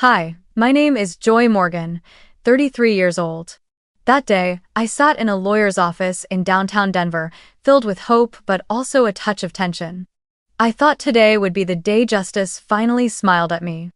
Hi, my name is Joy Morgan, 33 years old. That day, I sat in a lawyer's office in downtown Denver, filled with hope but also a touch of tension. I thought today would be the day justice finally smiled at me.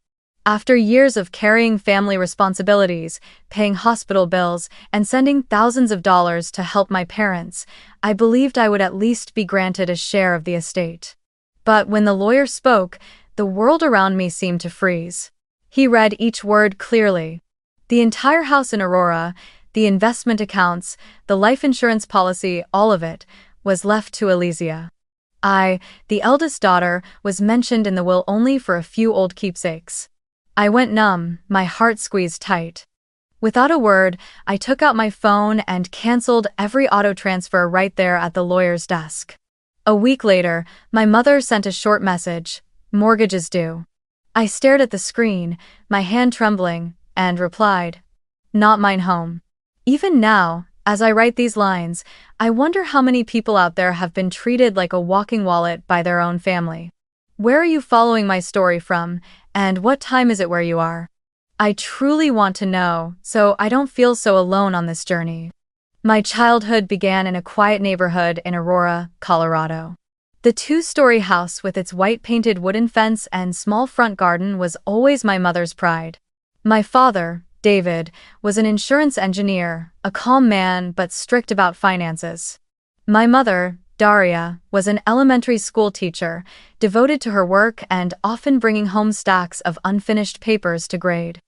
After years of carrying family responsibilities, paying hospital bills, and sending thousands of dollars to help my parents, I believed I would at least be granted a share of the estate. But when the lawyer spoke, the world around me seemed to freeze. He read each word clearly. The entire house in Aurora, the investment accounts, the life insurance policy, all of it, was left to Elysia. I, the eldest daughter, was mentioned in the will only for a few old keepsakes. I went numb, my heart squeezed tight. Without a word, I took out my phone and canceled every auto transfer right there at the lawyer's desk. A week later, my mother sent a short message, "Mortgage is due." I stared at the screen, my hand trembling, and replied, "Not mine home." Even now, as I write these lines, I wonder how many people out there have been treated like a walking wallet by their own family. Where are you following my story from, and what time is it where you are? I truly want to know, so I don't feel so alone on this journey. My childhood began in a quiet neighborhood in Aurora, Colorado. The two-story house with its white-painted wooden fence and small front garden was always my mother's pride. My father, David, was an insurance engineer, a calm man but strict about finances. My mother, Daria, was an elementary school teacher, devoted to her work and often bringing home stacks of unfinished papers to grade.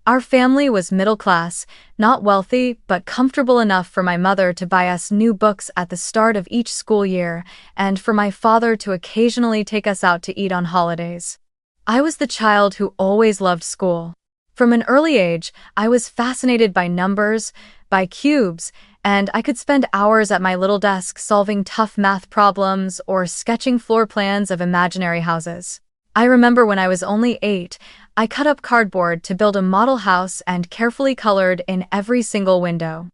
Our family was middle class, not wealthy, but comfortable enough for my mother to buy us new books at the start of each school year, and for my father to occasionally take us out to eat on holidays. I was the child who always loved school. From an early age, I was fascinated by numbers, by cubes, and I could spend hours at my little desk solving tough math problems or sketching floor plans of imaginary houses. I remember when I was only 8, I cut up cardboard to build a model house and carefully colored in every single window.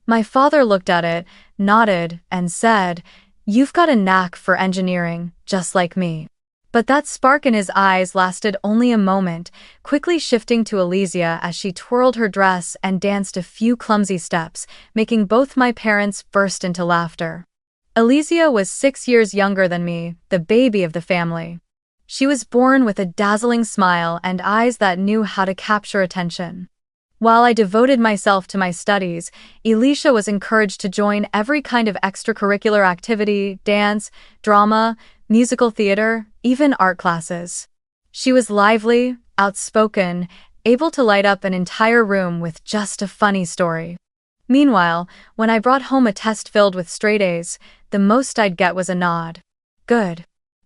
My father looked at it, nodded, and said, "You've got a knack for engineering, just like me." But that spark in his eyes lasted only a moment, quickly shifting to Elysia as she twirled her dress and danced a few clumsy steps, making both my parents burst into laughter. Elysia was 6 years younger than me, the baby of the family. She was born with a dazzling smile and eyes that knew how to capture attention. While I devoted myself to my studies, Elysia was encouraged to join every kind of extracurricular activity, dance, drama, musical theater, even art classes. She was lively, outspoken, able to light up an entire room with just a funny story. Meanwhile, when I brought home a test filled with straight A's, the most I'd get was a nod. "Good.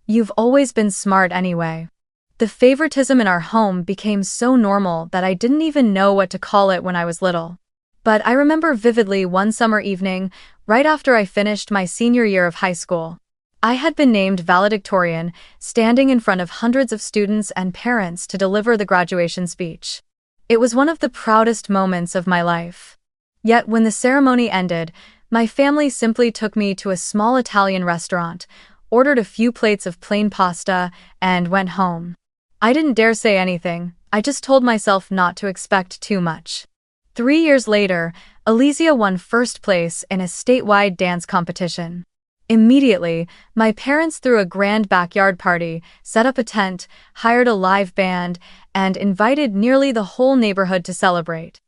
You've always been smart anyway." The favoritism in our home became so normal that I didn't even know what to call it when I was little. But I remember vividly one summer evening, right after I finished my senior year of high school. I had been named valedictorian, standing in front of hundreds of students and parents to deliver the graduation speech. It was one of the proudest moments of my life. Yet when the ceremony ended, my family simply took me to a small Italian restaurant, ordered a few plates of plain pasta, and went home. I didn't dare say anything, I just told myself not to expect too much. 3 years later, Elysia won first place in a statewide dance competition. Immediately, my parents threw a grand backyard party, set up a tent, hired a live band, and invited nearly the whole neighborhood to celebrate.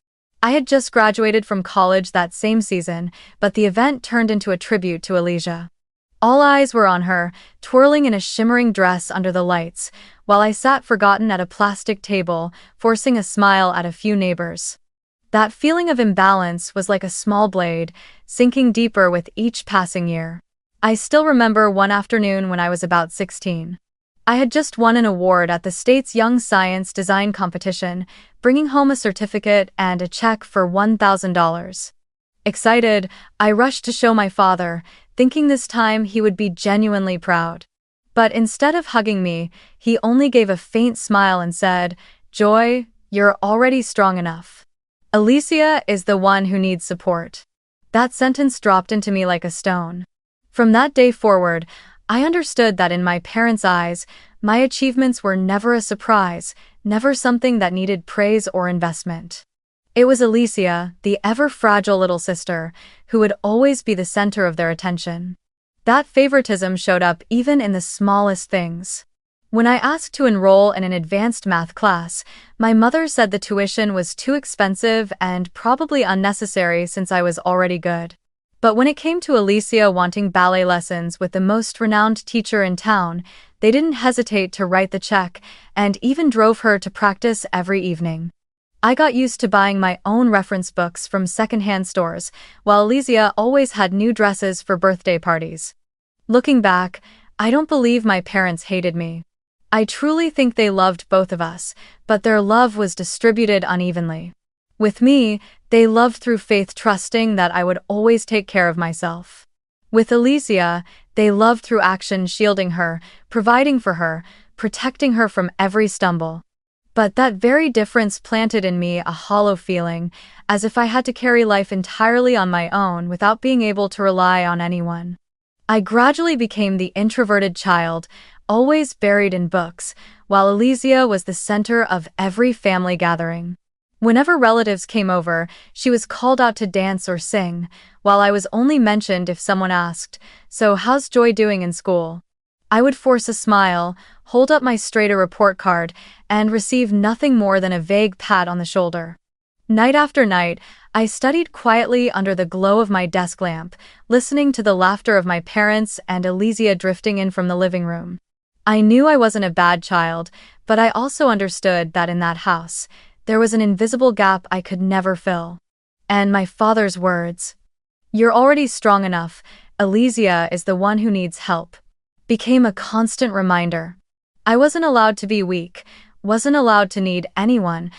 I had just graduated from college that same season, but the event turned into a tribute to Elysia. All eyes were on her, twirling in a shimmering dress under the lights, while I sat forgotten at a plastic table, forcing a smile at a few neighbors. That feeling of imbalance was like a small blade, sinking deeper with each passing year. I still remember one afternoon when I was about 16. I had just won an award at the state's Young Science Design competition, bringing home a certificate and a check for $1,000. Excited, I rushed to show my father, thinking this time he would be genuinely proud. But instead of hugging me, he only gave a faint smile and said, "Joy, you're already strong enough. Elysia is the one who needs support." That sentence dropped into me like a stone. From that day forward, I understood that in my parents' eyes, My achievements were never a surprise, never something that needed praise or investment. It was Alicia, the ever-fragile little sister, who would always be the center of their attention. That favoritism showed up even in the smallest things. When I asked to enroll in an advanced math class, my mother said the tuition was too expensive and probably unnecessary since I was already good. But when it came to Alicia wanting ballet lessons with the most renowned teacher in town, they didn't hesitate to write the check and even drove her to practice every evening. I got used to buying my own reference books from secondhand stores, while Alicia always had new dresses for birthday parties. Looking back, I don't believe my parents hated me. I truly think they loved both of us, but their love was distributed unevenly. With me, they loved through faith, trusting that I would always take care of myself. With Alicia, they loved through action, shielding her, providing for her, protecting her from every stumble. But that very difference planted in me a hollow feeling, as if I had to carry life entirely on my own without being able to rely on anyone. I gradually became the introverted child, always buried in books, while Alicia was the center of every family gathering. Whenever relatives came over, she was called out to dance or sing, while I was only mentioned if someone asked, "So how's Joy doing in school?" I would force a smile, hold up my straight-A report card, and receive nothing more than a vague pat on the shoulder. Night after night, I studied quietly under the glow of my desk lamp, listening to the laughter of my parents and Alicia drifting in from the living room. I knew I wasn't a bad child, but I also understood that in that house, there was an invisible gap I could never fill. And my father's words, "You're already strong enough, Alicia is the one who needs help," became a constant reminder. I wasn't allowed to be weak, wasn't allowed to need anyone,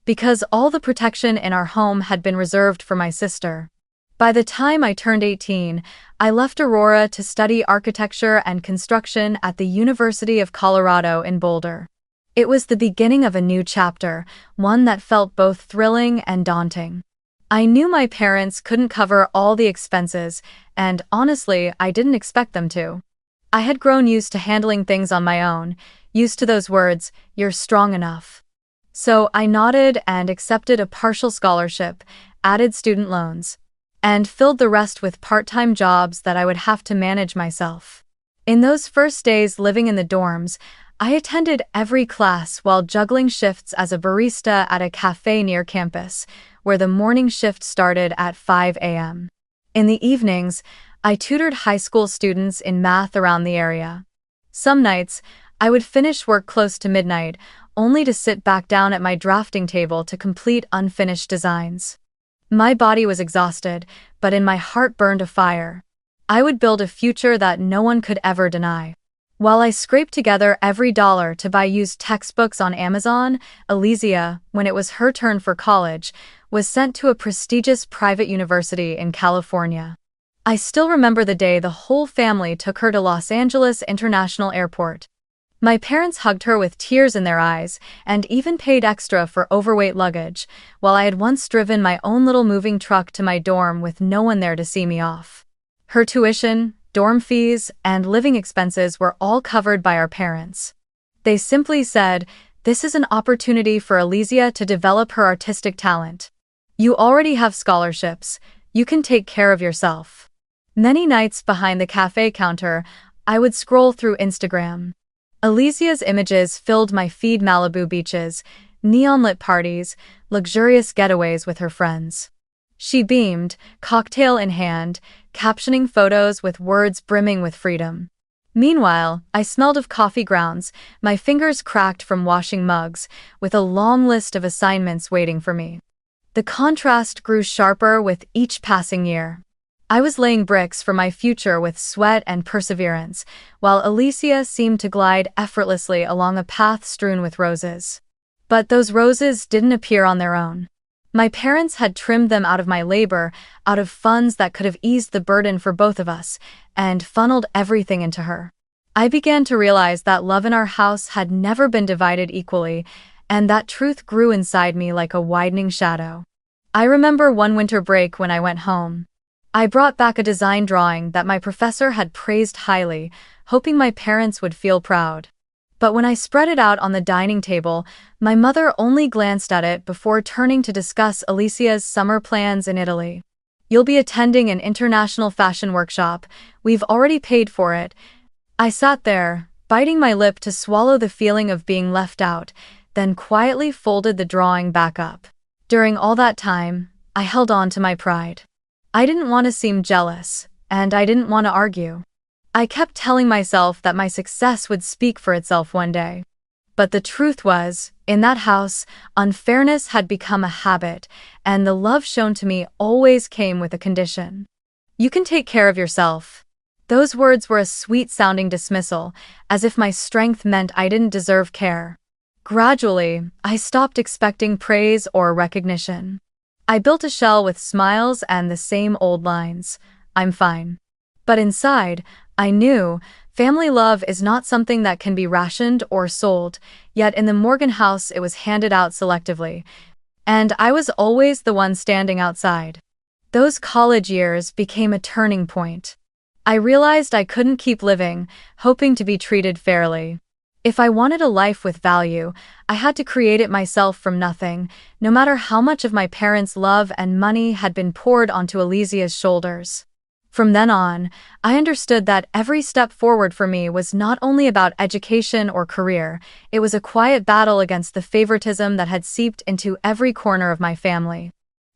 because all the protection in our home had been reserved for my sister. By the time I turned 18, I left Aurora to study architecture and construction at the University of Colorado in Boulder. It was the beginning of a new chapter, one that felt both thrilling and daunting. I knew my parents couldn't cover all the expenses, and honestly, I didn't expect them to. I had grown used to handling things on my own, used to those words, "You're strong enough." So I nodded and accepted a partial scholarship, added student loans, and filled the rest with part-time jobs that I would have to manage myself. In those first days living in the dorms, I attended every class while juggling shifts as a barista at a cafe near campus, where the morning shift started at 5 a.m. In the evenings, I tutored high school students in math around the area. Some nights, I would finish work close to midnight, only to sit back down at my drafting table to complete unfinished designs. My body was exhausted, but in my heart burned a fire. I would build a future that no one could ever deny. While I scraped together every dollar to buy used textbooks on Amazon, Alicia, when it was her turn for college, was sent to a prestigious private university in California. I still remember the day the whole family took her to Los Angeles International Airport. My parents hugged her with tears in their eyes and even paid extra for overweight luggage, while I had once driven my own little moving truck to my dorm with no one there to see me off. Her tuition, dorm fees, and living expenses were all covered by our parents. They simply said, "This is an opportunity for Alicia to develop her artistic talent. You already have scholarships, you can take care of yourself." Many nights behind the cafe counter, I would scroll through Instagram. Alicia's images filled my feed: Malibu beaches, neon-lit parties, luxurious getaways with her friends. She beamed, cocktail in hand, captioning photos with words brimming with freedom. Meanwhile, I smelled of coffee grounds, my fingers cracked from washing mugs, with a long list of assignments waiting for me. The contrast grew sharper with each passing year. I was laying bricks for my future with sweat and perseverance, while Alicia seemed to glide effortlessly along a path strewn with roses. But those roses didn't appear on their own. My parents had trimmed them out of my labor, out of funds that could have eased the burden for both of us, and funneled everything into her. I began to realize that love in our house had never been divided equally, and that truth grew inside me like a widening shadow. I remember one winter break when I went home. I brought back a design drawing that my professor had praised highly, hoping my parents would feel proud. But when I spread it out on the dining table, my mother only glanced at it before turning to discuss Alicia's summer plans in Italy. "You'll be attending an international fashion workshop. We've already paid for it." I sat there, biting my lip to swallow the feeling of being left out, then quietly folded the drawing back up. During all that time, I held on to my pride. I didn't want to seem jealous, and I didn't want to argue. I kept telling myself that my success would speak for itself one day. But the truth was, in that house, unfairness had become a habit, and the love shown to me always came with a condition. "You can take care of yourself." Those words were a sweet-sounding dismissal, as if my strength meant I didn't deserve care. Gradually, I stopped expecting praise or recognition. I built a shell with smiles and the same old lines, "I'm fine." But inside, I knew family love is not something that can be rationed or sold, yet in the Morgan house it was handed out selectively, and I was always the one standing outside. Those college years became a turning point. I realized I couldn't keep living, hoping to be treated fairly. If I wanted a life with value, I had to create it myself from nothing, no matter how much of my parents' love and money had been poured onto Alicia's shoulders. From then on, I understood that every step forward for me was not only about education or career, it was a quiet battle against the favoritism that had seeped into every corner of my family.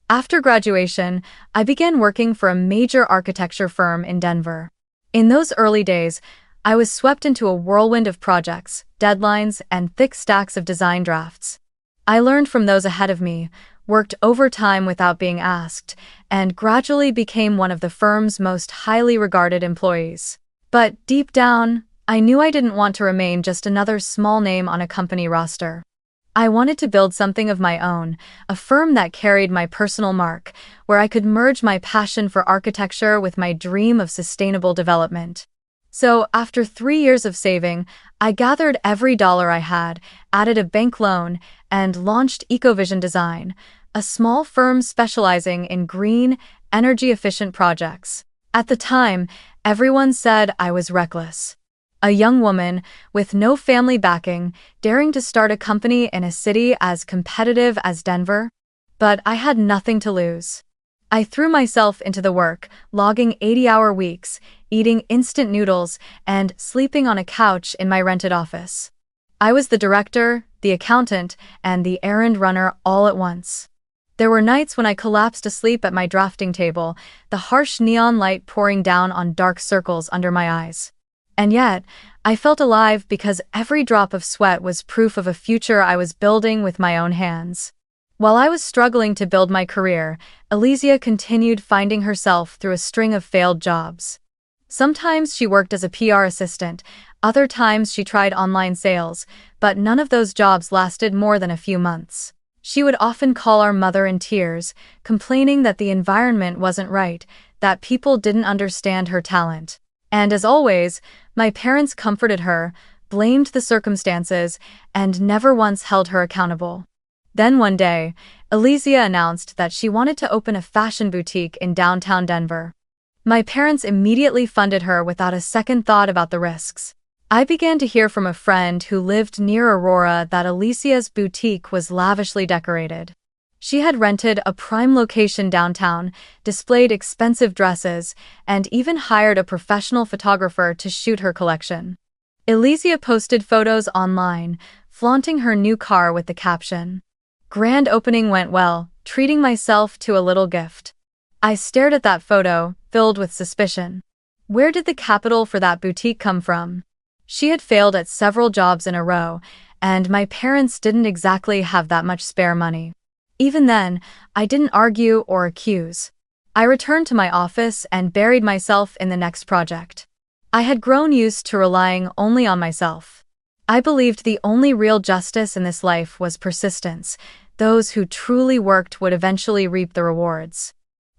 After graduation, I began working for a major architecture firm in Denver. In those early days, I was swept into a whirlwind of projects, deadlines, and thick stacks of design drafts. I learned from those ahead of me, worked overtime without being asked, and gradually became one of the firm's most highly regarded employees. But deep down, I knew I didn't want to remain just another small name on a company roster. I wanted to build something of my own, a firm that carried my personal mark, where I could merge my passion for architecture with my dream of sustainable development. So, after 3 years of saving, I gathered every dollar I had, added a bank loan, and launched Ecovision Design, a small firm specializing in green, energy-efficient projects. At the time, everyone said I was reckless. A young woman, with no family backing, daring to start a company in a city as competitive as Denver? But I had nothing to lose. I threw myself into the work, logging 80-hour weeks, eating instant noodles, and sleeping on a couch in my rented office. I was the director, the accountant, and the errand runner all at once. There were nights when I collapsed asleep at my drafting table, the harsh neon light pouring down on dark circles under my eyes. And yet, I felt alive because every drop of sweat was proof of a future I was building with my own hands. While I was struggling to build my career, Alicia continued finding herself through a string of failed jobs. Sometimes she worked as a PR assistant, other times she tried online sales, but none of those jobs lasted more than a few months. She would often call our mother in tears, complaining that the environment wasn't right, that people didn't understand her talent. And as always, my parents comforted her, blamed the circumstances, and never once held her accountable. Then one day, Alicia announced that she wanted to open a fashion boutique in downtown Denver. My parents immediately funded her without a second thought about the risks. I began to hear from a friend who lived near Aurora that Alicia's boutique was lavishly decorated. She had rented a prime location downtown, displayed expensive dresses, and even hired a professional photographer to shoot her collection. Alicia posted photos online, flaunting her new car with the caption, "Grand opening went well, treating myself to a little gift." I stared at that photo, filled with suspicion. Where did the capital for that boutique come from? She had failed at several jobs in a row, and my parents didn't exactly have that much spare money. Even then, I didn't argue or accuse. I returned to my office and buried myself in the next project. I had grown used to relying only on myself. I believed the only real justice in this life was persistence. Those who truly worked would eventually reap the rewards.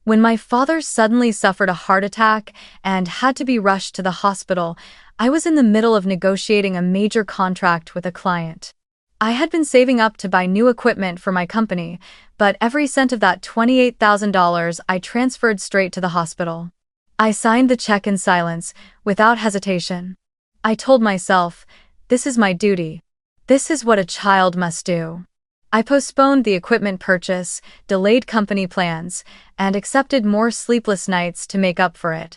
When my father suddenly suffered a heart attack and had to be rushed to the hospital, I was in the middle of negotiating a major contract with a client. I had been saving up to buy new equipment for my company, but every cent of that $28,000 I transferred straight to the hospital. I signed the check in silence, without hesitation. I told myself, This is my duty. This is what a child must do. I postponed the equipment purchase, delayed company plans, and accepted more sleepless nights to make up for it.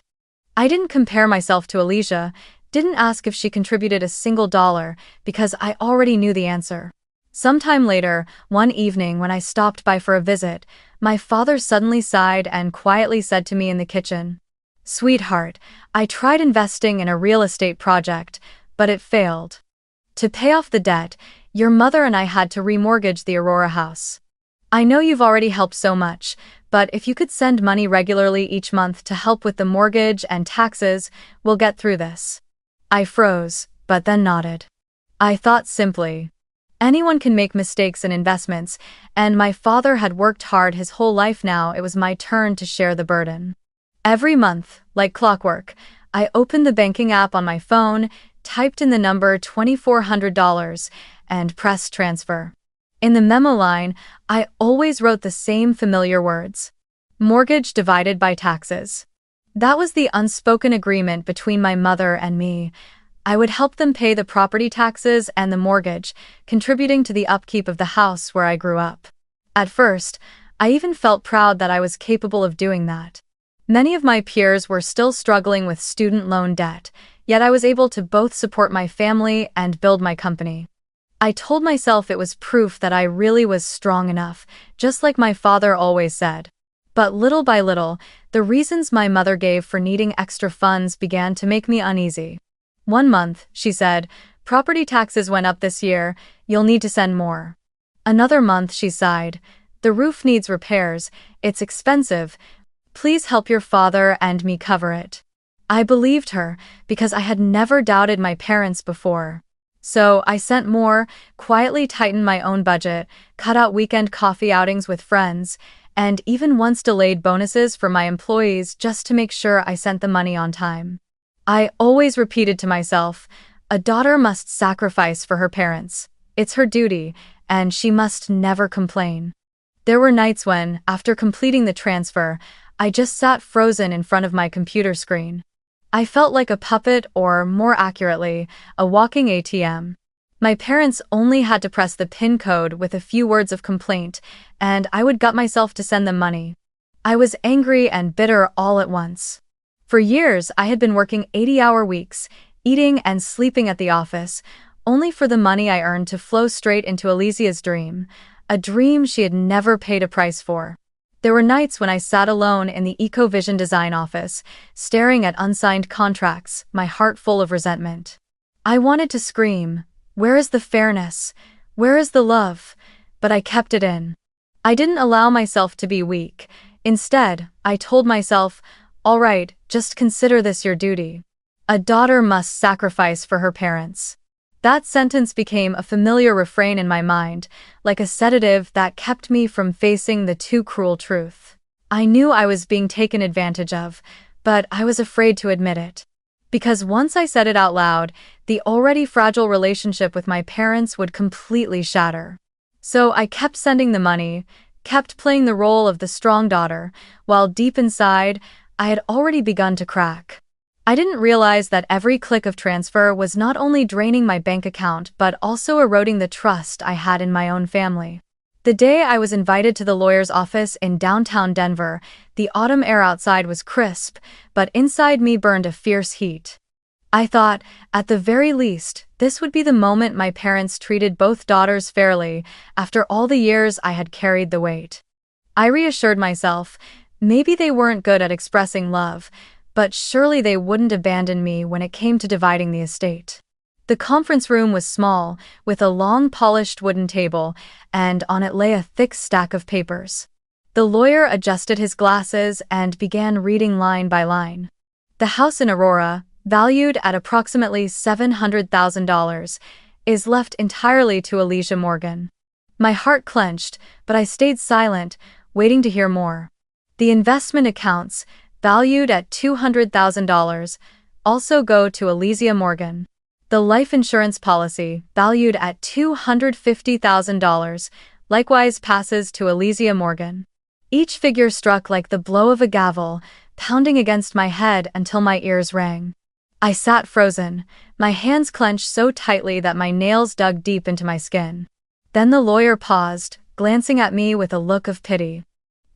I didn't compare myself to Alicia, didn't ask if she contributed a single dollar, because I already knew the answer. Sometime later, one evening when I stopped by for a visit, my father suddenly sighed and quietly said to me in the kitchen, "Sweetheart, I tried investing in a real estate project, but it failed. To pay off the debt, your mother and I had to remortgage the Aurora house. I know you've already helped so much, but if you could send money regularly each month to help with the mortgage and taxes, we'll get through this." I froze, but then nodded. I thought simply, anyone can make mistakes in investments, and my father had worked hard his whole life. Now it was my turn to share the burden. Every month, like clockwork, I opened the banking app on my phone, typed in the number $2,400, and pressed transfer. In the memo line, I always wrote the same familiar words: mortgage divided by taxes. That was the unspoken agreement between my mother and me. I would help them pay the property taxes and the mortgage, contributing to the upkeep of the house where I grew up. At first, I even felt proud that I was capable of doing that. Many of my peers were still struggling with student loan debt, yet I was able to both support my family and build my company. I told myself it was proof that I really was strong enough, just like my father always said. But little by little, the reasons my mother gave for needing extra funds began to make me uneasy. One month, she said, "Property taxes went up this year, you'll need to send more." Another month, she sighed, "The roof needs repairs, it's expensive. Please help your father and me cover it." I believed her, because I had never doubted my parents before. So I sent more, quietly tightened my own budget, cut out weekend coffee outings with friends, and even once delayed bonuses for my employees just to make sure I sent the money on time. I always repeated to myself, a daughter must sacrifice for her parents. It's her duty, and she must never complain. There were nights when, after completing the transfer, I just sat frozen in front of my computer screen. I felt like a puppet, or more accurately, a walking ATM. My parents only had to press the PIN code with a few words of complaint, and I would gut myself to send them money. I was angry and bitter all at once. For years, I had been working 80-hour weeks, eating and sleeping at the office, only for the money I earned to flow straight into Alicia's dream, a dream she had never paid a price for. There were nights when I sat alone in the EcoVision design office, staring at unsigned contracts, my heart full of resentment. I wanted to scream, "Where is the fairness? Where is the love?" But I kept it in. I didn't allow myself to be weak. Instead, I told myself, "All right, just consider this your duty. A daughter must sacrifice for her parents." That sentence became a familiar refrain in my mind, like a sedative that kept me from facing the too cruel truth. I knew I was being taken advantage of, but I was afraid to admit it. Because once I said it out loud, the already fragile relationship with my parents would completely shatter. So I kept sending the money, kept playing the role of the strong daughter, while deep inside, I had already begun to crack. I didn't realize that every click of transfer was not only draining my bank account but also eroding the trust I had in my own family. The day I was invited to the lawyer's office in downtown Denver, the autumn air outside was crisp, but inside me burned a fierce heat. I thought, at the very least, this would be the moment my parents treated both daughters fairly, after all the years I had carried the weight. I reassured myself, maybe they weren't good at expressing love, but surely they wouldn't abandon me when it came to dividing the estate. The conference room was small, with a long polished wooden table, and on it lay a thick stack of papers. The lawyer adjusted his glasses and began reading line by line. The house in Aurora, valued at approximately $700,000, is left entirely to Alicia Morgan. My heart clenched, but I stayed silent, waiting to hear more. The investment accounts, valued at $200,000, also go to Alicia Morgan. The life insurance policy, valued at $250,000, likewise passes to Alicia Morgan. Each figure struck like the blow of a gavel, pounding against my head until my ears rang. I sat frozen, my hands clenched so tightly that my nails dug deep into my skin. Then the lawyer paused, glancing at me with a look of pity.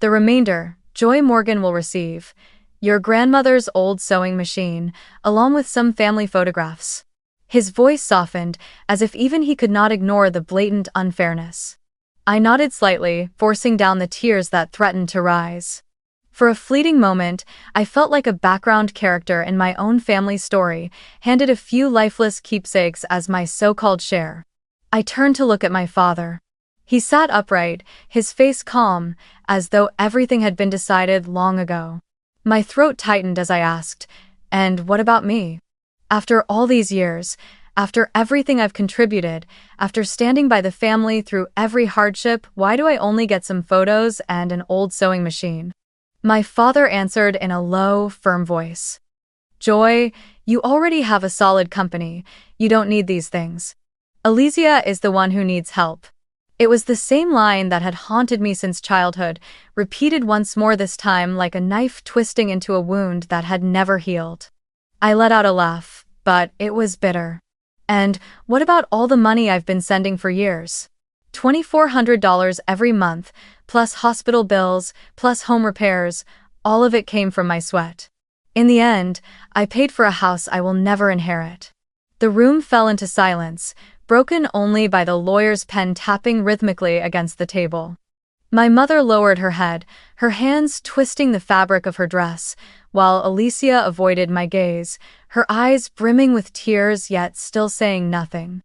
"The remainder, Joy Morgan will receive. Your grandmother's old sewing machine, along with some family photographs." His voice softened, as if even he could not ignore the blatant unfairness. I nodded slightly, forcing down the tears that threatened to rise. For a fleeting moment, I felt like a background character in my own family story, handed a few lifeless keepsakes as my so-called share. I turned to look at my father. He sat upright, his face calm, as though everything had been decided long ago. My throat tightened as I asked, "And what about me? After all these years, after everything I've contributed, after standing by the family through every hardship, why do I only get some photos and an old sewing machine?" My father answered in a low, firm voice. "Joy, you already have a solid company. You don't need these things. Alicia is the one who needs help." It was the same line that had haunted me since childhood, repeated once more, this time like a knife twisting into a wound that had never healed. I let out a laugh, but it was bitter. "And what about all the money I've been sending for years? $2,400 every month, plus hospital bills, plus home repairs, all of it came from my sweat. In the end, I paid for a house I will never inherit." The room fell into silence, broken only by the lawyer's pen tapping rhythmically against the table. My mother lowered her head, her hands twisting the fabric of her dress, while Alicia avoided my gaze, her eyes brimming with tears yet still saying nothing.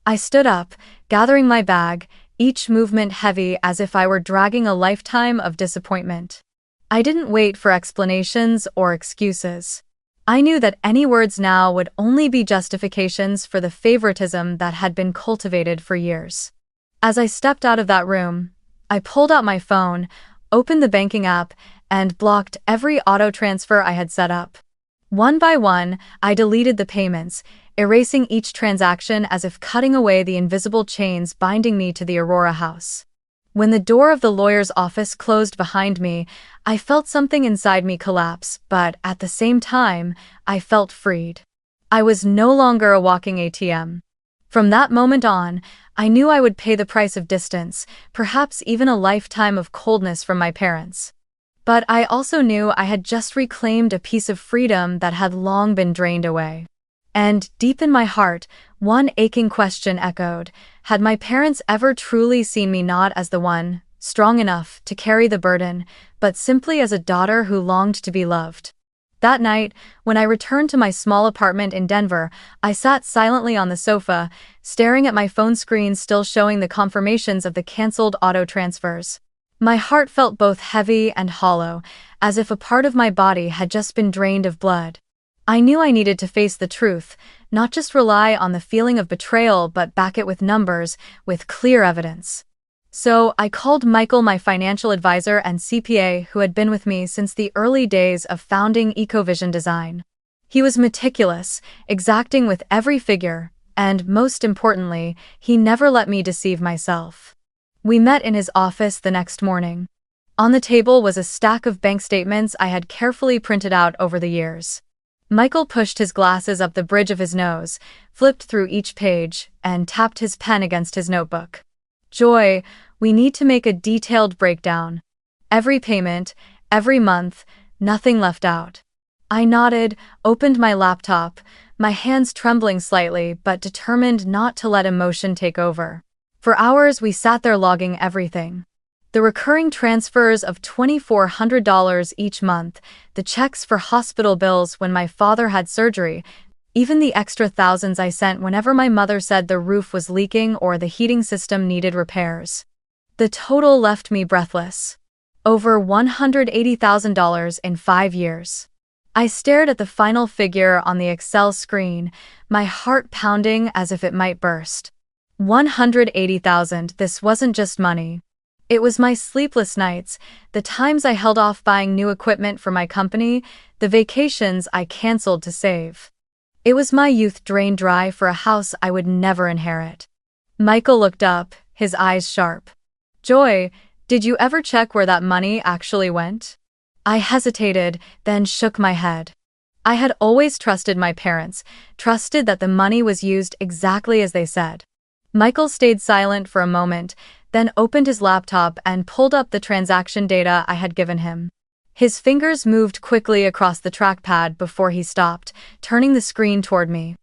I stood up, gathering my bag, each movement heavy as if I were dragging a lifetime of disappointment. I didn't wait for explanations or excuses. I knew that any words now would only be justifications for the favoritism that had been cultivated for years. As I stepped out of that room, I pulled out my phone, opened the banking app, and blocked every auto transfer I had set up. One by one, I deleted the payments, erasing each transaction as if cutting away the invisible chains binding me to the Aurora house. When the door of the lawyer's office closed behind me, I felt something inside me collapse, but at the same time, I felt freed. I was no longer a walking ATM. From that moment on, I knew I would pay the price of distance, perhaps even a lifetime of coldness from my parents. But I also knew I had just reclaimed a piece of freedom that had long been drained away. And, deep in my heart, one aching question echoed: had my parents ever truly seen me not as the one, strong enough to carry the burden, but simply as a daughter who longed to be loved? That night, when I returned to my small apartment in Denver, I sat silently on the sofa, staring at my phone screen still showing the confirmations of the canceled auto transfers. My heart felt both heavy and hollow, as if a part of my body had just been drained of blood. I knew I needed to face the truth, not just rely on the feeling of betrayal but back it with numbers, with clear evidence. So I called Michael, my financial advisor and CPA who had been with me since the early days of founding Ecovision Design. He was meticulous, exacting with every figure, and most importantly, he never let me deceive myself. We met in his office the next morning. On the table was a stack of bank statements I had carefully printed out over the years. Michael pushed his glasses up the bridge of his nose, flipped through each page, and tapped his pen against his notebook. "Joy, we need to make a detailed breakdown. Every payment, every month, nothing left out." I nodded, opened my laptop, my hands trembling slightly but determined not to let emotion take over. For hours we sat there logging everything. The recurring transfers of $2,400 each month, the checks for hospital bills when my father had surgery, even the extra thousands I sent whenever my mother said the roof was leaking or the heating system needed repairs. The total left me breathless. Over $180,000 in 5 years. I stared at the final figure on the Excel screen, my heart pounding as if it might burst. 180,000, this wasn't just money. It was my sleepless nights, the times I held off buying new equipment for my company, the vacations I canceled to save. It was my youth drained dry for a house I would never inherit. Michael looked up, his eyes sharp. "Joy, did you ever check where that money actually went?" I hesitated, then shook my head. I had always trusted my parents, trusted that the money was used exactly as they said. Michael stayed silent for a moment, then opened his laptop and pulled up the transaction data I had given him. His fingers moved quickly across the trackpad before he stopped, turning the screen toward me.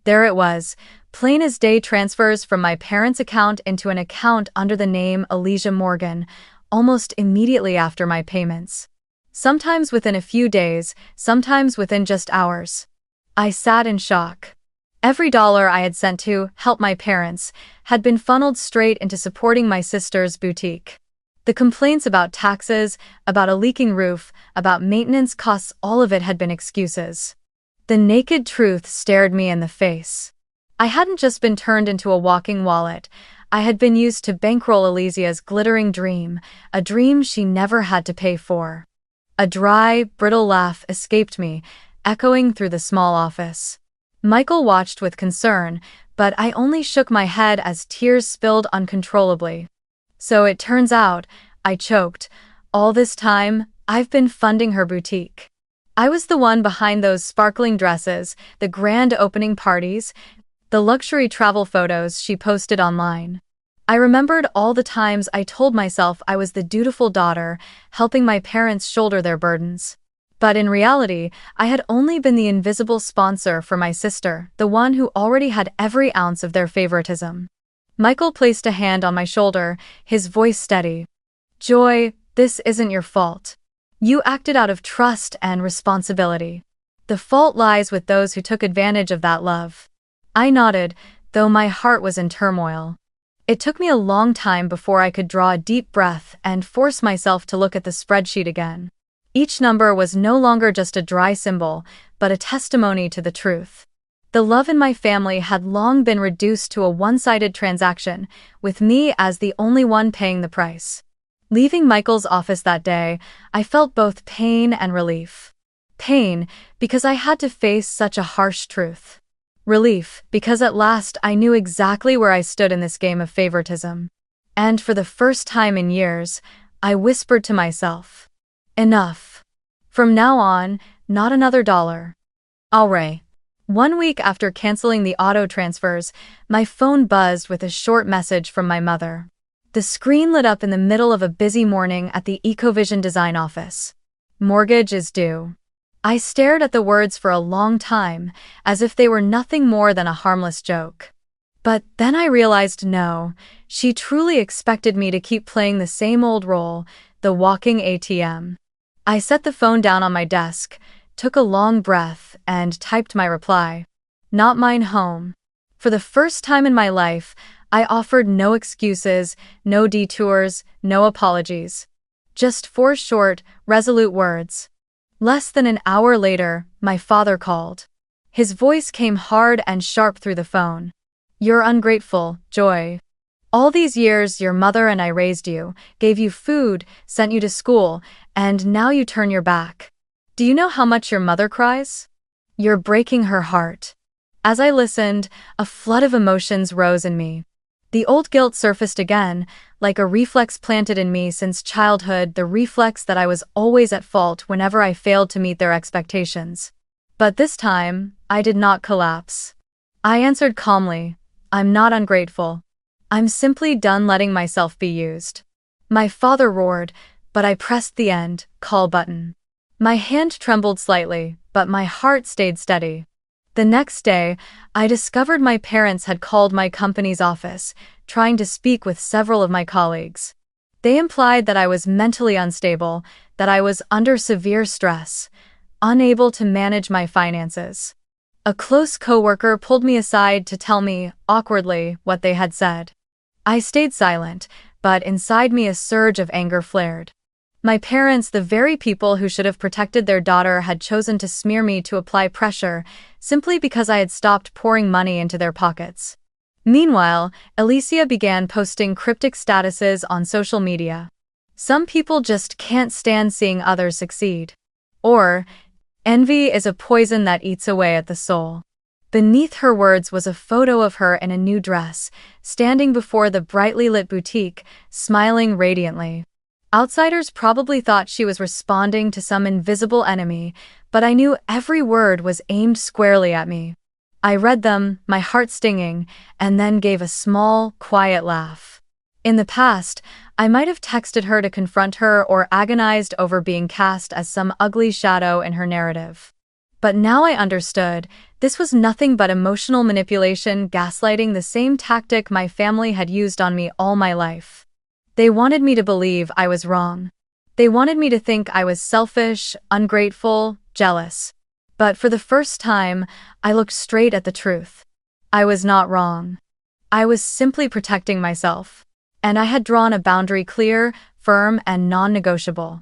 There it was, plain as day, transfers from my parents' account into an account under the name Elijah Morgan, almost immediately after my payments. Sometimes within a few days, sometimes within just hours. I sat in shock. Every dollar I had sent to help my parents had been funneled straight into supporting my sister's boutique. The complaints about taxes, about a leaking roof, about maintenance costs, all of it had been excuses. The naked truth stared me in the face. I hadn't just been turned into a walking wallet. I had been used to bankroll Elysia's glittering dream, a dream she never had to pay for. A dry, brittle laugh escaped me, echoing through the small office. Michael watched with concern, but I only shook my head as tears spilled uncontrollably. So it turns out, I choked, all this time, I've been funding her boutique. I was the one behind those sparkling dresses, the grand opening parties, the luxury travel photos she posted online. I remembered all the times I told myself I was the dutiful daughter, helping my parents shoulder their burdens. But in reality, I had only been the invisible sponsor for my sister, the one who already had every ounce of their favoritism. Michael placed a hand on my shoulder, his voice steady. "Joy, this isn't your fault. You acted out of trust and responsibility. The fault lies with those who took advantage of that love." I nodded, though my heart was in turmoil. It took me a long time before I could draw a deep breath and force myself to look at the spreadsheet again. Each number was no longer just a dry symbol, but a testimony to the truth. The love in my family had long been reduced to a one-sided transaction, with me as the only one paying the price. Leaving Michael's office that day, I felt both pain and relief. Pain, because I had to face such a harsh truth. Relief, because at last I knew exactly where I stood in this game of favoritism. And for the first time in years, I whispered to myself, "Enough. From now on, not another dollar." Alright. 1 week after canceling the auto transfers, my phone buzzed with a short message from my mother. The screen lit up in the middle of a busy morning at the Ecovision design office. "Mortgage is due." I stared at the words for a long time, as if they were nothing more than a harmless joke. But then I realized no, she truly expected me to keep playing the same old role, the walking ATM. I set the phone down on my desk, took a long breath, and typed my reply. "Not mine home." For the first time in my life, I offered no excuses, no detours, no apologies. Just 4 short, resolute words. Less than an hour later, my father called. His voice came hard and sharp through the phone. "You're ungrateful, Joy. All these years your mother and I raised you, gave you food, sent you to school, and now you turn your back. Do you know how much your mother cries? You're breaking her heart." As I listened, a flood of emotions rose in me. The old guilt surfaced again, like a reflex planted in me since childhood, the reflex that I was always at fault whenever I failed to meet their expectations. But this time, I did not collapse. I answered calmly, "I'm not ungrateful. I'm simply done letting myself be used." My father roared, but I pressed the end call button. My hand trembled slightly, but my heart stayed steady. The next day, I discovered my parents had called my company's office, trying to speak with several of my colleagues. They implied that I was mentally unstable, that I was under severe stress, unable to manage my finances. A close coworker pulled me aside to tell me, awkwardly, what they had said. I stayed silent, but inside me a surge of anger flared. My parents, the very people who should have protected their daughter, had chosen to smear me to apply pressure, simply because I had stopped pouring money into their pockets. Meanwhile, Elysia began posting cryptic statuses on social media. "Some people just can't stand seeing others succeed." Or, "Envy is a poison that eats away at the soul." Beneath her words was a photo of her in a new dress, standing before the brightly lit boutique, smiling radiantly. Outsiders probably thought she was responding to some invisible enemy, but I knew every word was aimed squarely at me. I read them, my heart stinging, and then gave a small, quiet laugh. In the past, I might have texted her to confront her or agonized over being cast as some ugly shadow in her narrative. But now I understood, this was nothing but emotional manipulation, gaslighting, the same tactic my family had used on me all my life. They wanted me to believe I was wrong. They wanted me to think I was selfish, ungrateful, jealous. But for the first time, I looked straight at the truth. I was not wrong. I was simply protecting myself. And I had drawn a boundary clear, firm, and non-negotiable.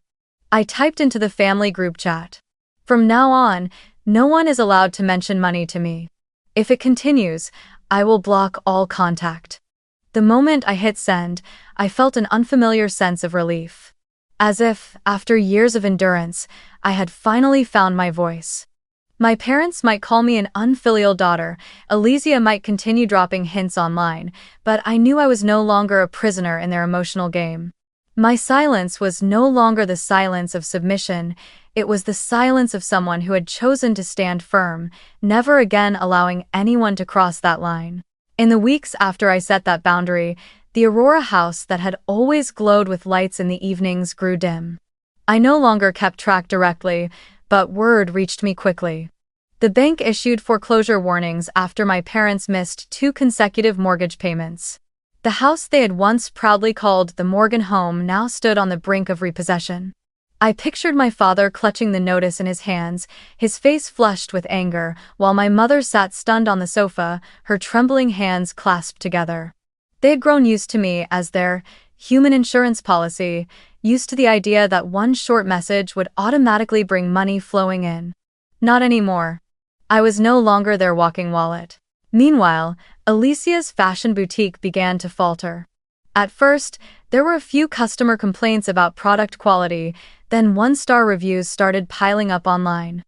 I typed into the family group chat. From now on, no one is allowed to mention money to me. If it continues, I will block all contact. The moment I hit send, I felt an unfamiliar sense of relief. As if, after years of endurance, I had finally found my voice. My parents might call me an unfilial daughter, Elysia might continue dropping hints online, but I knew I was no longer a prisoner in their emotional game. My silence was no longer the silence of submission, it was the silence of someone who had chosen to stand firm, never again allowing anyone to cross that line. In the weeks after I set that boundary, the Aurora house that had always glowed with lights in the evenings grew dim. I no longer kept track directly, but word reached me quickly. The bank issued foreclosure warnings after my parents missed 2 consecutive mortgage payments. The house they had once proudly called the Morgan home now stood on the brink of repossession. I pictured my father clutching the notice in his hands, his face flushed with anger, while my mother sat stunned on the sofa, her trembling hands clasped together. They had grown used to me as their human insurance policy, used to the idea that one short message would automatically bring money flowing in. Not anymore. I was no longer their walking wallet. Meanwhile, Elysia's fashion boutique began to falter. At first, there were a few customer complaints about product quality, then one-star reviews started piling up online.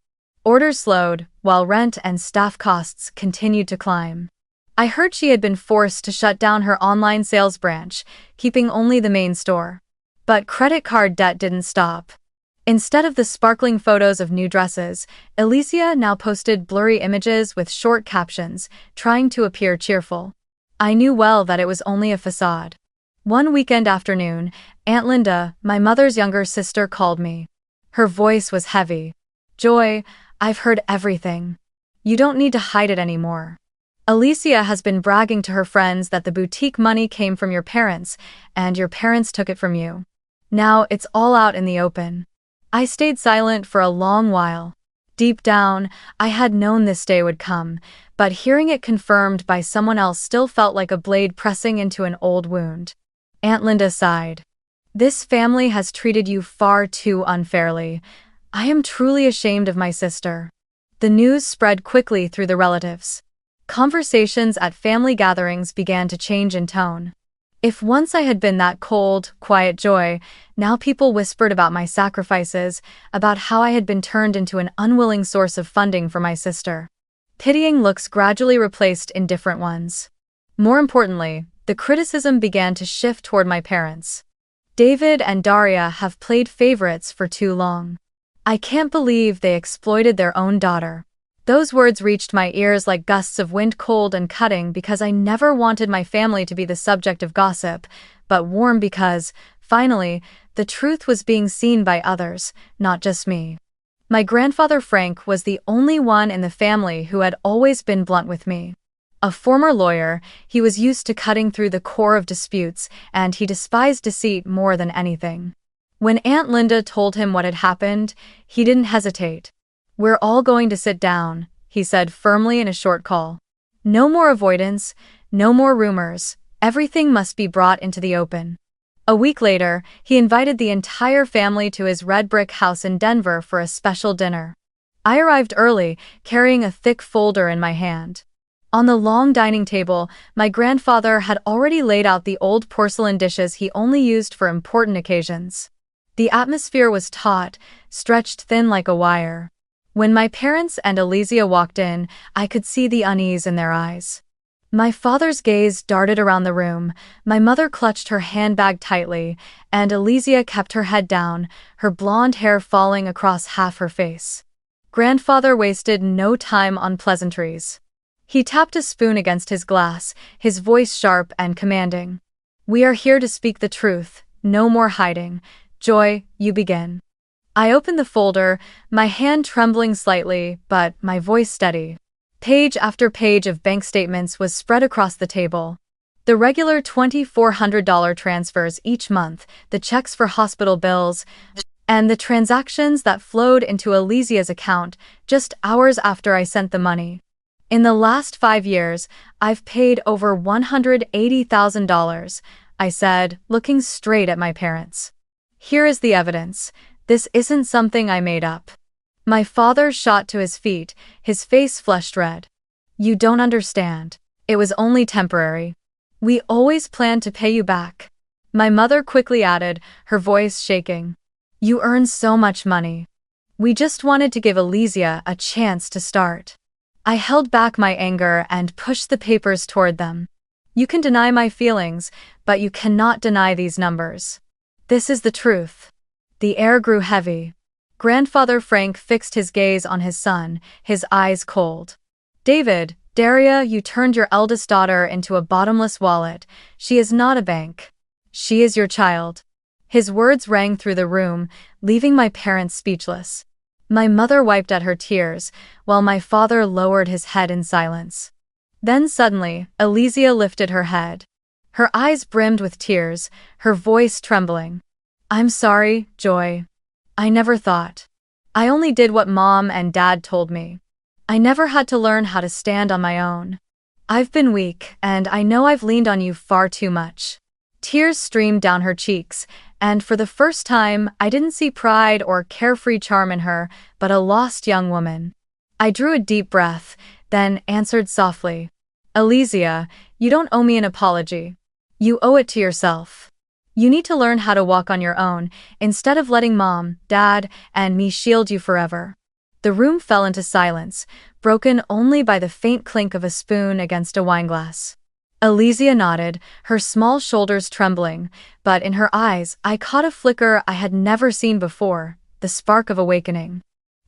Orders slowed, while rent and staff costs continued to climb. I heard she had been forced to shut down her online sales branch, keeping only the main store. But credit card debt didn't stop. Instead of the sparkling photos of new dresses, Elysia now posted blurry images with short captions, trying to appear cheerful. I knew well that it was only a facade. One weekend afternoon, Aunt Linda, my mother's younger sister, called me. Her voice was heavy. "Joy, I've heard everything. You don't need to hide it anymore. Elysia has been bragging to her friends that the boutique money came from your parents, and your parents took it from you. Now it's all out in the open." I stayed silent for a long while. Deep down, I had known this day would come, but hearing it confirmed by someone else still felt like a blade pressing into an old wound. Aunt Linda sighed. "This family has treated you far too unfairly. I am truly ashamed of my sister." The news spread quickly through the relatives. Conversations at family gatherings began to change in tone. If once I had been that cold, quiet Joy, now people whispered about my sacrifices, about how I had been turned into an unwilling source of funding for my sister. Pitying looks gradually replaced indifferent ones. More importantly, the criticism began to shift toward my parents. "David and Daria have played favorites for too long. I can't believe they exploited their own daughter." Those words reached my ears like gusts of wind, cold and cutting, because I never wanted my family to be the subject of gossip, but warm because, finally, the truth was being seen by others, not just me. My grandfather Frank was the only one in the family who had always been blunt with me. A former lawyer, he was used to cutting through the core of disputes, and he despised deceit more than anything. When Aunt Linda told him what had happened, he didn't hesitate. "We're all going to sit down," he said firmly in a short call. "No more avoidance, no more rumors, everything must be brought into the open." A week later, he invited the entire family to his red brick house in Denver for a special dinner. I arrived early, carrying a thick folder in my hand. On the long dining table, my grandfather had already laid out the old porcelain dishes he only used for important occasions. The atmosphere was taut, stretched thin like a wire. When my parents and Elysia walked in, I could see the unease in their eyes. My father's gaze darted around the room, my mother clutched her handbag tightly, and Elysia kept her head down, her blonde hair falling across half her face. Grandfather wasted no time on pleasantries. He tapped a spoon against his glass, his voice sharp and commanding. "We are here to speak the truth, no more hiding. Joy, you begin." I opened the folder, my hand trembling slightly, but my voice steady. Page after page of bank statements was spread across the table. The regular $2,400 transfers each month, the checks for hospital bills, and the transactions that flowed into Elysia's account just hours after I sent the money. In the last 5 years, I've paid over $180,000, I said, looking straight at my parents. Here is the evidence. This isn't something I made up. My father shot to his feet, his face flushed red. "You don't understand. It was only temporary. We always planned to pay you back." My mother quickly added, her voice shaking. "You earn so much money. We just wanted to give Elysia a chance to start." I held back my anger and pushed the papers toward them. "You can deny my feelings, but you cannot deny these numbers. This is the truth." The air grew heavy. Grandfather Frank fixed his gaze on his son, his eyes cold. "David, Daria, you turned your eldest daughter into a bottomless wallet. She is not a bank. She is your child." His words rang through the room, leaving my parents speechless. My mother wiped at her tears, while my father lowered his head in silence. Then suddenly, Elysia lifted her head. Her eyes brimmed with tears, her voice trembling. "I'm sorry, Joy. I never thought. I only did what Mom and Dad told me. I never had to learn how to stand on my own. I've been weak, and I know I've leaned on you far too much." Tears streamed down her cheeks, and for the first time, I didn't see pride or carefree charm in her, but a lost young woman. I drew a deep breath, then answered softly. "Elysia, you don't owe me an apology. You owe it to yourself. You need to learn how to walk on your own, instead of letting Mom, Dad, and me shield you forever." The room fell into silence, broken only by the faint clink of a spoon against a wineglass. Elysia nodded, her small shoulders trembling, but in her eyes I caught a flicker I had never seen before, the spark of awakening.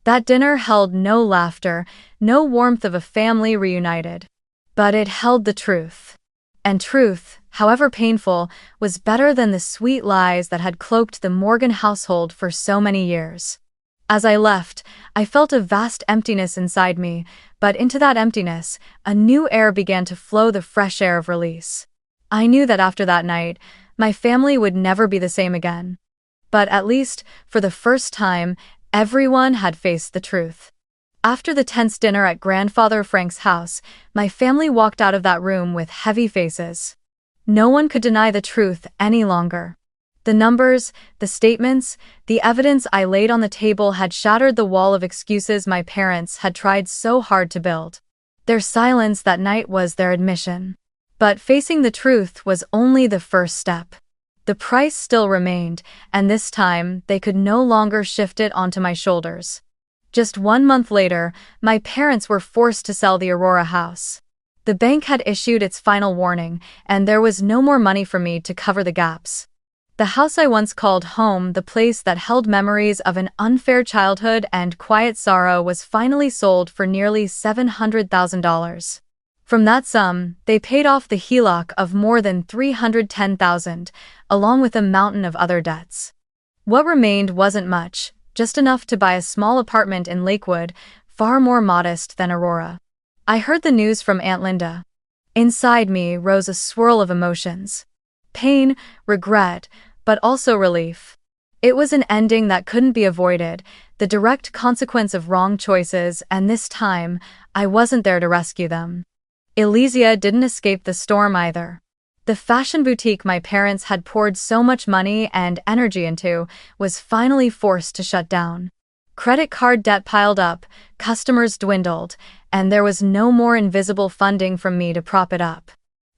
That dinner held no laughter, no warmth of a family reunited. But it held the truth. And truth, however painful, was better than the sweet lies that had cloaked the Morgan household for so many years. As I left, I felt a vast emptiness inside me, but into that emptiness, a new air began to flow, the fresh air of release. I knew that after that night, my family would never be the same again. But at least, for the first time, everyone had faced the truth. After the tense dinner at Grandfather Frank's house, my family walked out of that room with heavy faces. No one could deny the truth any longer. The numbers, the statements, the evidence I laid on the table had shattered the wall of excuses my parents had tried so hard to build. Their silence that night was their admission. But facing the truth was only the first step. The price still remained, and this time they could no longer shift it onto my shoulders. Just 1 month later, my parents were forced to sell the Aurora house. The bank had issued its final warning, and there was no more money for me to cover the gaps. The house I once called home, the place that held memories of an unfair childhood and quiet sorrow, was finally sold for nearly $700,000. From that sum, they paid off the HELOC of more than $310,000, along with a mountain of other debts. What remained wasn't much, just enough to buy a small apartment in Lakewood, far more modest than Aurora. I heard the news from Aunt Linda. Inside me rose a swirl of emotions. Pain, regret, but also relief. It was an ending that couldn't be avoided, the direct consequence of wrong choices, and this time, I wasn't there to rescue them. Elysia didn't escape the storm either. The fashion boutique my parents had poured so much money and energy into was finally forced to shut down. Credit card debt piled up, customers dwindled, and there was no more invisible funding from me to prop it up.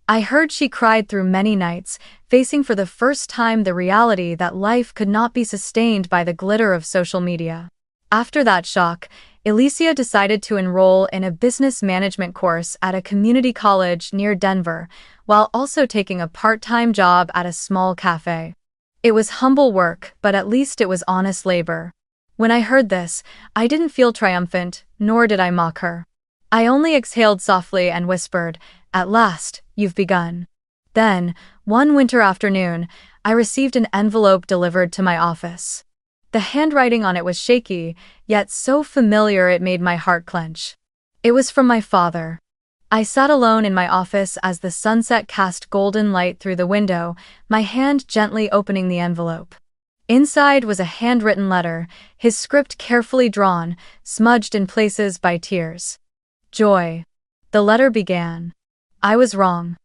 I heard she cried through many nights, facing for the first time the reality that life could not be sustained by the glitter of social media. After that shock, Alicia decided to enroll in a business management course at a community college near Denver, while also taking a part-time job at a small cafe. It was humble work, but at least it was honest labor. When I heard this, I didn't feel triumphant, nor did I mock her. I only exhaled softly and whispered, "At last, you've begun." Then, one winter afternoon, I received an envelope delivered to my office. The handwriting on it was shaky, yet so familiar it made my heart clench. It was from my father. I sat alone in my office as the sunset cast golden light through the window, my hand gently opening the envelope. Inside was a handwritten letter, his script carefully drawn, smudged in places by tears. "Joy." The letter began. "I was wrong.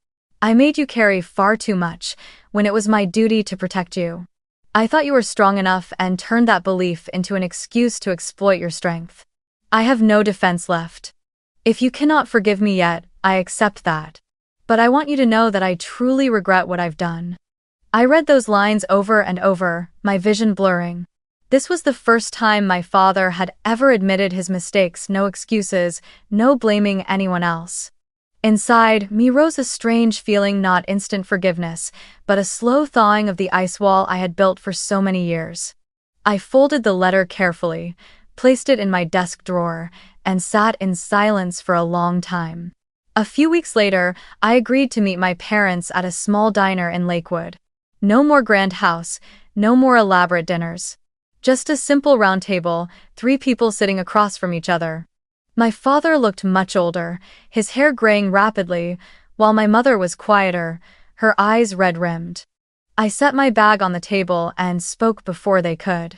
I made you carry far too much, when it was my duty to protect you. I thought you were strong enough and turned that belief into an excuse to exploit your strength. I have no defense left. If you cannot forgive me yet, I accept that. But I want you to know that I truly regret what I've done." I read those lines over and over, my vision blurring. This was the first time my father had ever admitted his mistakes, no excuses, no blaming anyone else. Inside me rose a strange feeling, not instant forgiveness, but a slow thawing of the ice wall I had built for so many years. I folded the letter carefully, placed it in my desk drawer, and sat in silence for a long time. A few weeks later, I agreed to meet my parents at a small diner in Lakewood. No more grand house, no more elaborate dinners. Just a simple round table, 3 people sitting across from each other. My father looked much older, his hair graying rapidly, while my mother was quieter, her eyes red-rimmed. I set my bag on the table and spoke before they could.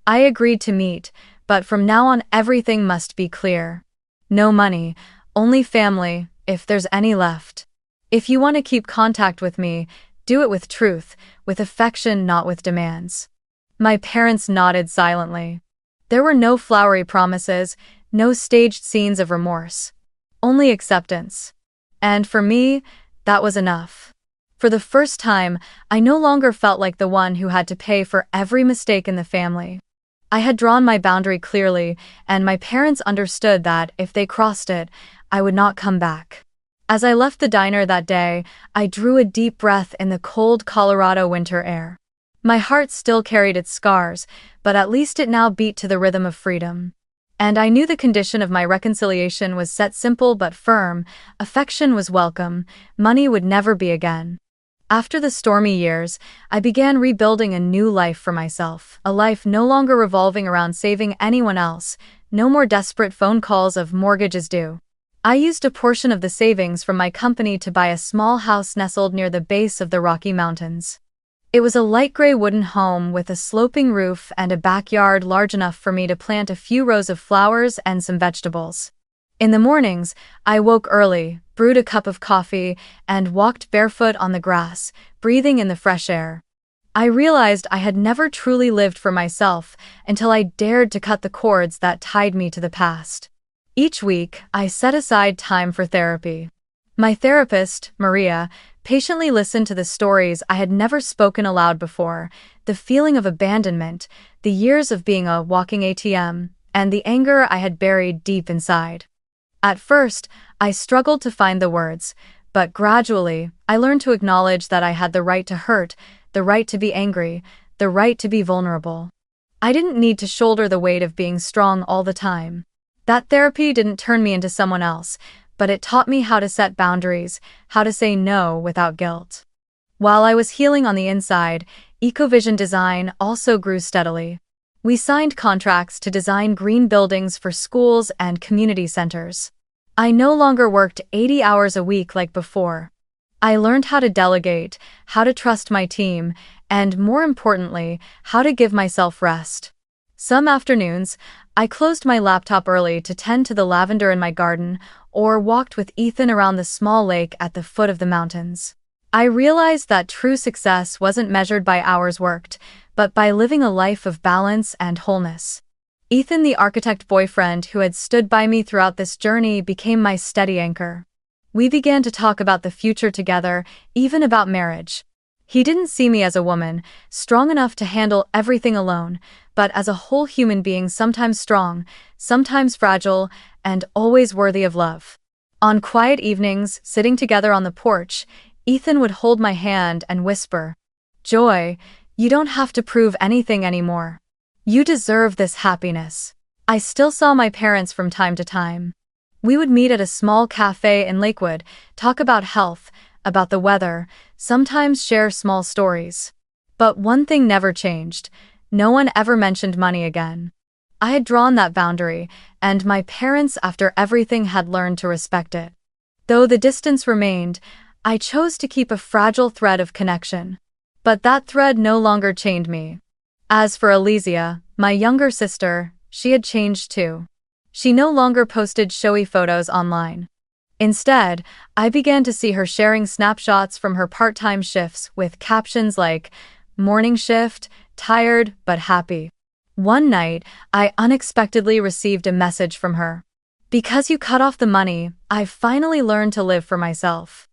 I agreed to meet, but from now on everything must be clear. No money, only family, if there's any left. If you want to keep contact with me, do it with truth, with affection, not with demands. My parents nodded silently. There were no flowery promises, no staged scenes of remorse. Only acceptance. And for me, that was enough. For the first time, I no longer felt like the one who had to pay for every mistake in the family. I had drawn my boundary clearly, and my parents understood that, if they crossed it, I would not come back. As I left the diner that day, I drew a deep breath in the cold Colorado winter air. My heart still carried its scars, but at least it now beat to the rhythm of freedom. And I knew the condition of my reconciliation was set simple but firm: affection was welcome, money would never be again. After the stormy years, I began rebuilding a new life for myself, a life no longer revolving around saving anyone else, no more desperate phone calls of mortgages due. I used a portion of the savings from my company to buy a small house nestled near the base of the Rocky Mountains. It was a light gray wooden home with a sloping roof and a backyard large enough for me to plant a few rows of flowers and some vegetables. In the mornings, I woke early, brewed a cup of coffee, and walked barefoot on the grass, breathing in the fresh air. I realized I had never truly lived for myself until I dared to cut the cords that tied me to the past. Each week, I set aside time for therapy. My therapist, Maria, patiently listened to the stories I had never spoken aloud before, the feeling of abandonment, the years of being a walking ATM, and the anger I had buried deep inside. At first, I struggled to find the words, but gradually, I learned to acknowledge that I had the right to hurt, the right to be angry, the right to be vulnerable. I didn't need to shoulder the weight of being strong all the time. That therapy didn't turn me into someone else, but it taught me how to set boundaries, how to say no without guilt. While I was healing on the inside, Ecovision Design also grew steadily. We signed contracts to design green buildings for schools and community centers. I no longer worked 80 hours a week like before. I learned how to delegate, how to trust my team, and more importantly, how to give myself rest. Some afternoons, I closed my laptop early to tend to the lavender in my garden, or walked with Ethan around the small lake at the foot of the mountains. I realized that true success wasn't measured by hours worked, but by living a life of balance and wholeness. Ethan, the architect boyfriend who had stood by me throughout this journey, became my steady anchor. We began to talk about the future together, even about marriage. He didn't see me as a woman, strong enough to handle everything alone, but as a whole human being, sometimes strong, sometimes fragile, and always worthy of love. On quiet evenings, sitting together on the porch, Ethan would hold my hand and whisper, "Joy, you don't have to prove anything anymore. You deserve this happiness." I still saw my parents from time to time. We would meet at a small cafe in Lakewood, talk about health, about the weather, sometimes share small stories. But one thing never changed. No one ever mentioned money again. I had drawn that boundary, and my parents, after everything, had learned to respect it. Though the distance remained, I chose to keep a fragile thread of connection. But that thread no longer chained me. As for Elysia, my younger sister, she had changed too. She no longer posted showy photos online. Instead, I began to see her sharing snapshots from her part-time shifts with captions like, "Morning shift, tired but happy." One night, I unexpectedly received a message from her. "Because you cut off the money, I've finally learned to live for myself.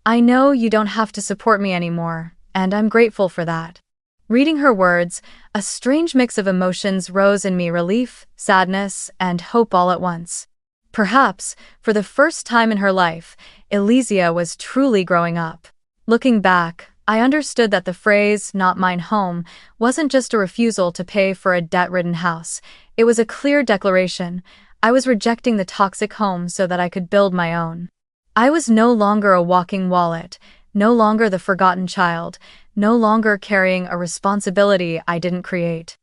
I know you don't have to support me anymore, and I'm grateful for that." Reading her words, a strange mix of emotions rose in me: relief, sadness, and hope all at once. Perhaps, for the first time in her life, Elysia was truly growing up. Looking back, I understood that the phrase, "not mine home," wasn't just a refusal to pay for a debt-ridden house. It was a clear declaration. I was rejecting the toxic home so that I could build my own. I was no longer a walking wallet, no longer the forgotten child, no longer carrying a responsibility I didn't create.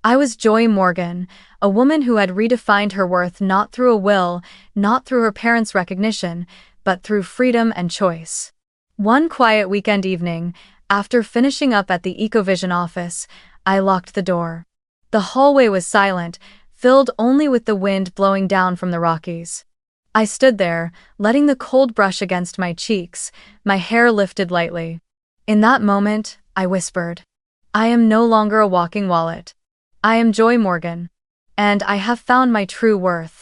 I was Joy Morgan, a woman who had redefined her worth not through a will, not through her parents' recognition, but through freedom and choice. One quiet weekend evening, after finishing up at the Ecovision office, I locked the door. The hallway was silent, filled only with the wind blowing down from the Rockies. I stood there, letting the cold brush against my cheeks, my hair lifted lightly. In that moment, I whispered, "I am no longer a walking wallet. I am Joy Morgan. And I have found my true worth."